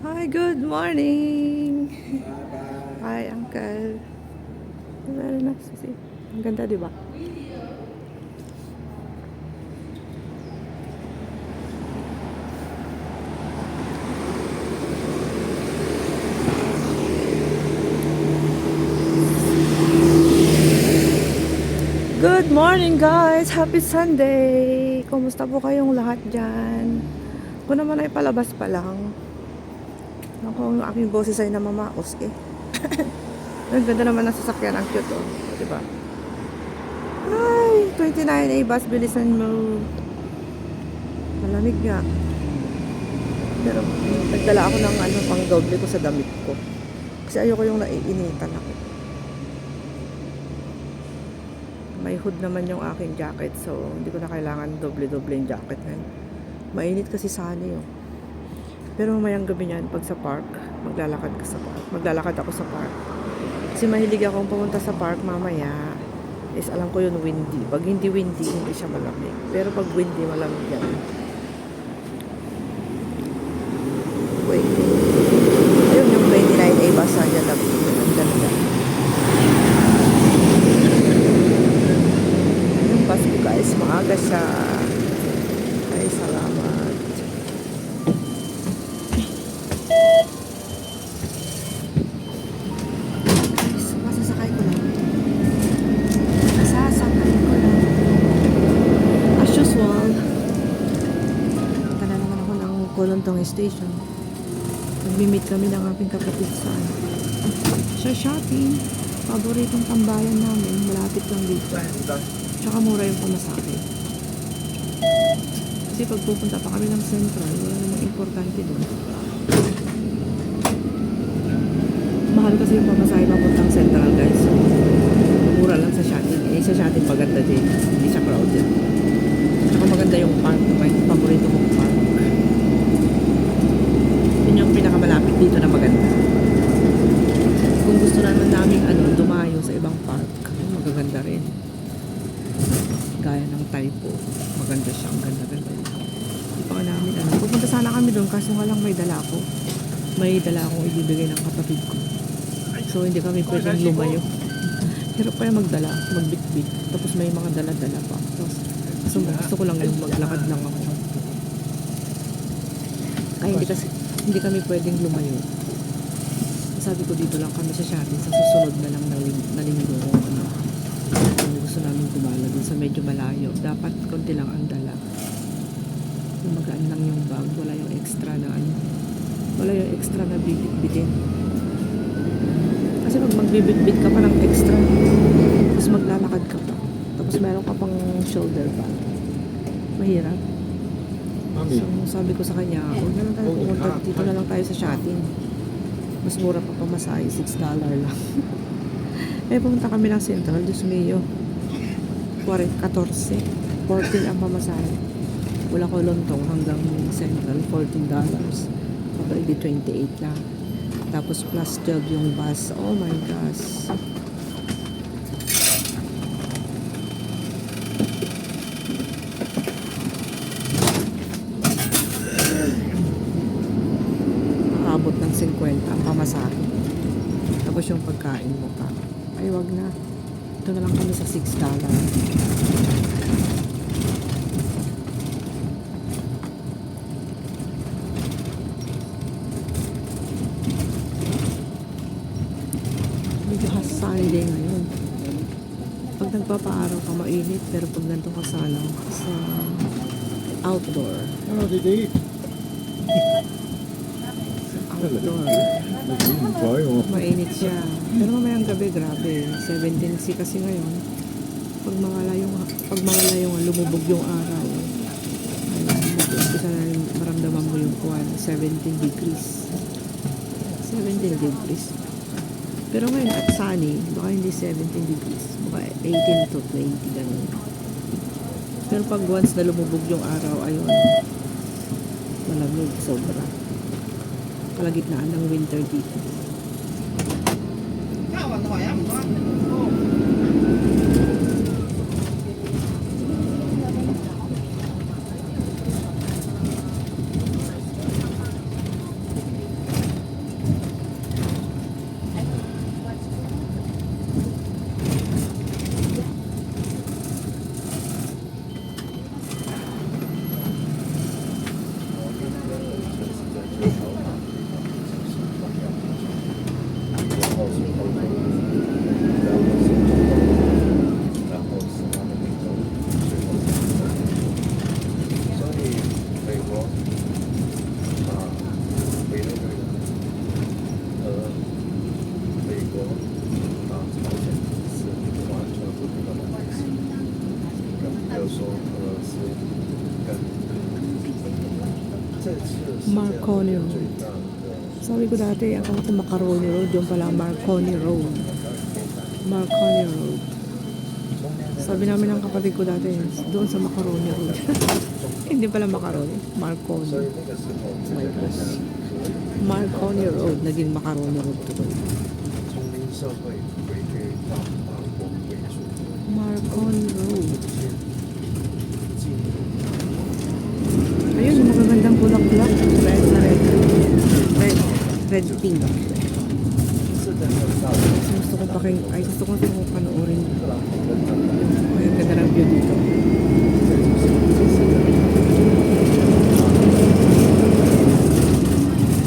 Hi, good morning. Hi, Uncle. Very nice to see. Ang ganda, di ba? Good morning, guys. Happy Sunday. Kumusta po kayong lahat dyan? Ako naman ay palabas pa lang. Ako, ang aking boses ay namamaos eh. Ang ganda naman ng sasakyan. Ang cute, oh. Di ba? Ay, 29A bus. Bilisan mo. Malamig nga. Pero nagdala ako ng pang doble ko sa damit ko. Kasi ayoko yung naiinitan ako. May hood naman yung aking jacket, so hindi ko na kailangan doble-doble yung jacket ngayon. Mainit kasi sana yun. Pero mamayang gabi niyan, pag sa park, maglalakad ka sa park. Maglalakad ako sa park. Kasi mahilig akong pumunta sa park mamaya. Is alam ko yun windy. Pag hindi windy, hindi siya malamig. Pero pag windy, malamig yan. Wait. Ayun yung 29A bus dyan na ang ganda. Yung bus ko guys, maaga siya. Ay, salamat. Guys, masasakay ko lang. Masasakay ko lang. As usual, punta na naman ako ng Kolontong Station. Nag-meet kami ng aking kapatid sa shopping. Paboritong tambayan namin, malapit lang dito. Tsaka mura yung pamasahe. Kasi pag pupunta pa kami ng Central, wala namang importante doon. Mahal kasi yung pamasahe papuntang Central, guys. So, mura lang sa shopping. Eh, sa shopping maganda din. Hindi siya crowded. Tsaka maganda yung park. May paborito kong park. Yun yung pinakamalapit dito na maganda. Kung gusto naman namin dumayo sa ibang park, magaganda rin. Gaya ng Taipo. Maganda siya. Ang ganda-ganda. Hindi pa namin pupunta sana kami doon kaso nga lang may dala ako. May dala akong ibibigay ng kapatid ko. So hindi kami pwedeng lumayo. Hirap kaya magdala, magbitbit. Tapos may mga dala-dala pa. Tapos gusto ko lang yung maglakad lang ako. Kaya hindi kami pwedeng lumayo. Sabi ko dito lang kami sa shopping sa susunod na lang na linggo. Kung gusto namin gumala dun sa medyo malayo, dapat konti lang ang dala. Kung magaan lang yung bag, wala yung extra na wala yung extra na bibit-bitin. Kasi pag magbibit-bit ka pa ng extra, tapos maglalakad ka pa, tapos meron ka pang shoulder bag, mahirap. So sabi ko sa kanya, huwag na lang tayo pumunta, dito na lang tayo sa shopping. Mas mura pa pamasahe, $6 lang. Eh, pumunta kami ng Central, Diyos mio. 14 ang pamasahe. Wala ko lontong hanggang Central, $14. Kapag di 28 lang. Tapos plus 12 yung bus. Oh my gosh. Abot ng 50 ang pamasahe. Tapos yung pagkain mo pa. Ay, wag na. Ito na lang kami sa $6. Medyo Sunday ngayon. Pag nagpapaaraw ka, mainit. Pero pag nandun ka sa outdoor. Ano, didi? Outdoor. Mainit siya. Pero mamayang gabi, grabe. 17C kasi ngayon. Pag mawala yung lumubog yung araw, isa na maramdaman mo yung 17 degrees. 17 degrees. Pero ngayon at sunny, baka hindi 17 degrees. Baka 18 to 20, ganun. Pero pag once na lumubog yung araw, ayun, malamig, sobra. Kalagitnaan ng winter dito. Marconi Road. Sabi ko dati, akala ko Macaroni Road, yung pala Marconi Road. Marconi Road. Sabi namin ng kapatid ko dati, doon sa Macaroni Road. Hindi pala Macaroni, Marconi. Oh my gosh. Marconi Road, naging Macaroni Road tuloy. Marconi Road. Ayun, yung magagandang bulaklak. Red na red. Red pink. Gusto ko gusto ko panoorin. Ay, ganda ng view dito.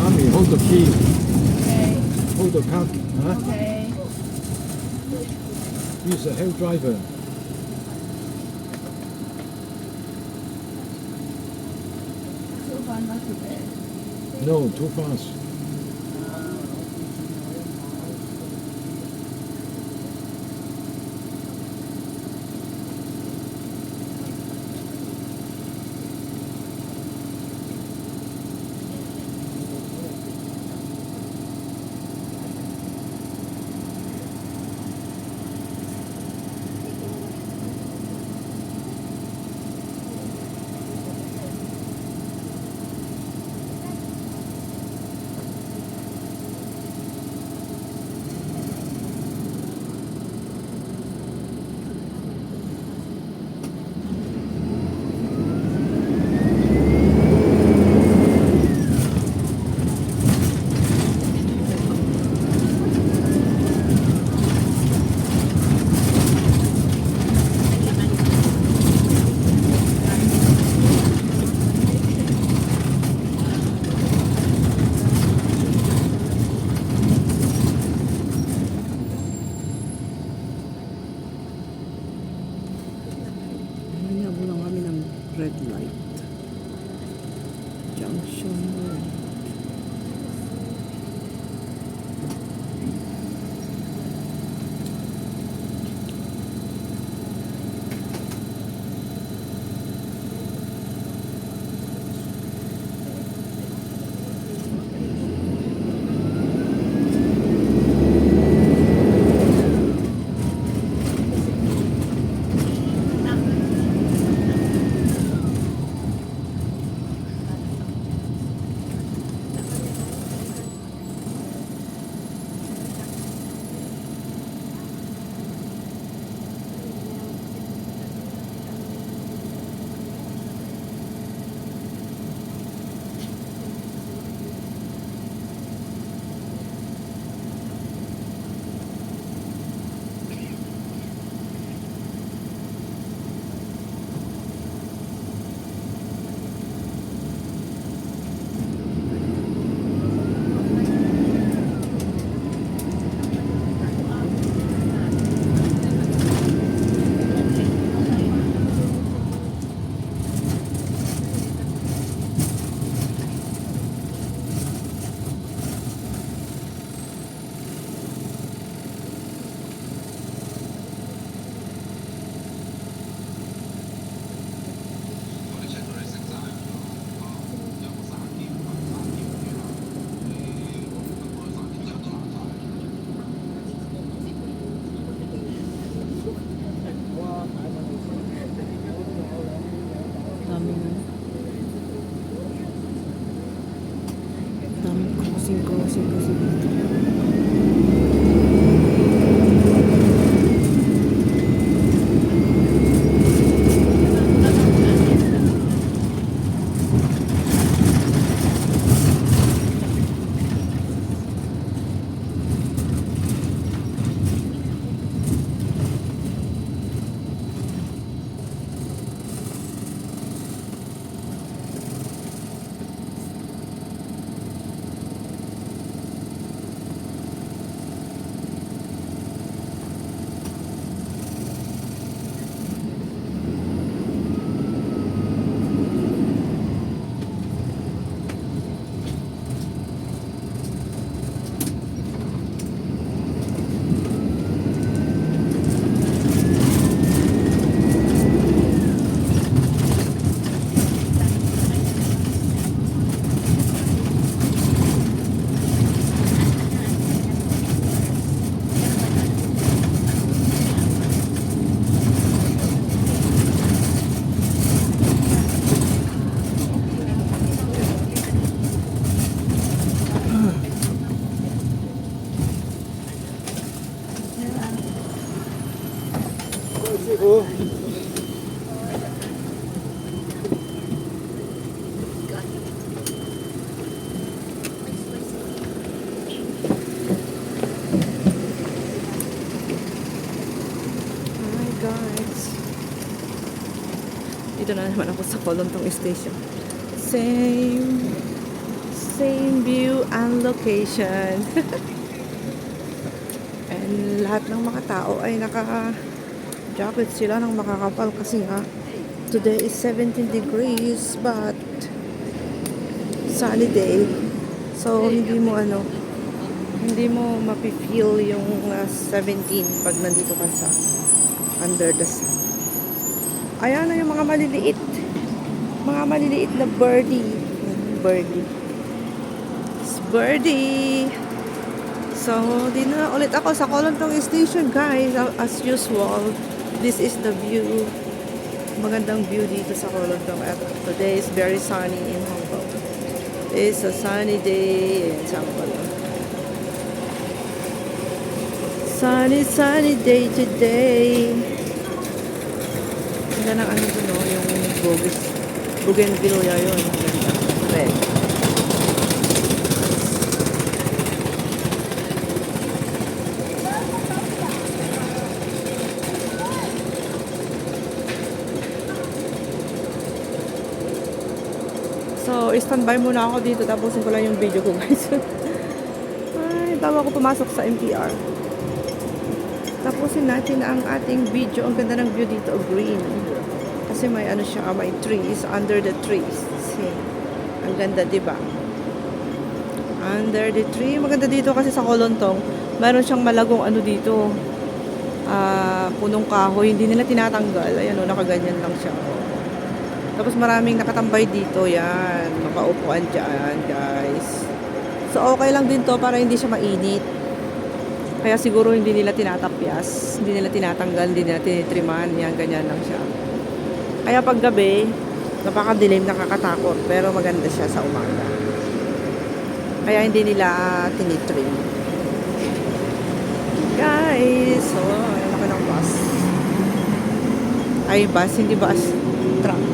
Mommy, hold the key. Okay. Hold the car. Huh? Okay. He's a hell driver. So far, not too bad. No, too fast. Nabulang kami ng red light. Junction Road. Daming crossing kasi dito. Nandito na naman ako sa Kolontong Station. Same view and location. And lahat ng mga tao ay naka-jacket sila ng makakapal kasi nga today is 17 degrees but sunny day. So hindi mo mapi-feel yung 17 pag nandito ka sa under the sun. Ayan na yung mga maliliit na birdie. It's birdie. So, di na ulit ako sa Kolontong Station, guys. As usual, this is the view. Magandang view dito sa Kolontong. Today is very sunny in Hong Kong. It's a sunny day in Hong Kong. Sunny day today. Ganda ng ano doon, no? Yung bougainvillea yun. Ganda. Red. So, standby muna ako dito. Tapusin ko lang yung video ko, guys. Ay, bago ako pumasok sa MTR. Tapusin natin ang ating video. Ang ganda ng view dito, green. Kasi may ano siya, may trees, under the trees. See? Ang ganda, diba? Under the tree. Maganda dito kasi sa Kolontong. Meron siyang malagong ano dito. Punong kahoy. Hindi nila tinatanggal. Ayan o, nakaganyan lang siya. Tapos maraming nakatambay dito. Yan. Makaupuan dyan, guys. So, okay lang din to para hindi siya mainit. Kaya siguro hindi nila tinatapyas, hindi nila tinatanggal, hindi nila tinitriman. Yan, ganyan lang siya. Kaya pag gabi, napakadilim, nakakatakot. Pero maganda siya sa umaga. Kaya hindi nila tinitrim. Guys, so, ayan ako ng bus. Ay, bus, hindi bus. Truck.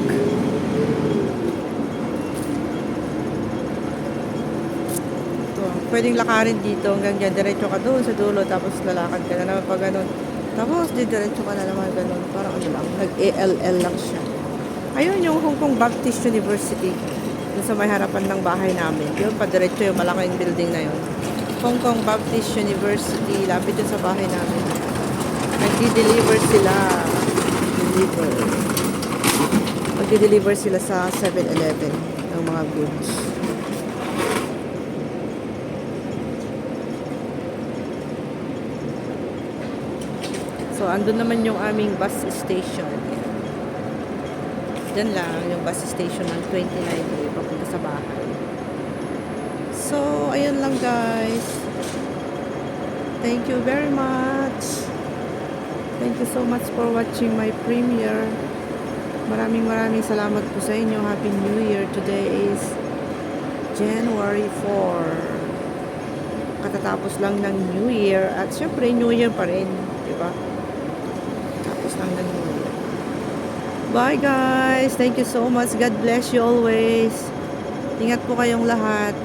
Pwedeng lakarin dito hanggang dyan, diretso ka doon sa dulo, tapos lalakad ka na naman pag ganun. Tapos diretso ka na naman ganun, parang ano lang, nag-ALL lang siya. Ayun yung Hong Kong Baptist University, dun sa may harapan ng bahay namin. Yun, pa-diretso yung malaking building na yun. Hong Kong Baptist University, lapit yun sa bahay namin. Nagdi-deliver sila. Magdi-deliver sila sa 7-Eleven ng mga goods. So, andun naman yung aming bus station. Diyan lang, yung bus station ng 29 papunta sa bahay. So, ayun lang guys. Thank you very much. Thank you so much for watching my premiere. Maraming salamat po sa inyo. Happy New Year. Today is January 4. Katatapos lang ng New Year. At syempre, New Year pa rin. Diba? Bye guys. Thank you so much. God bless you always. Ingat po kayong lahat.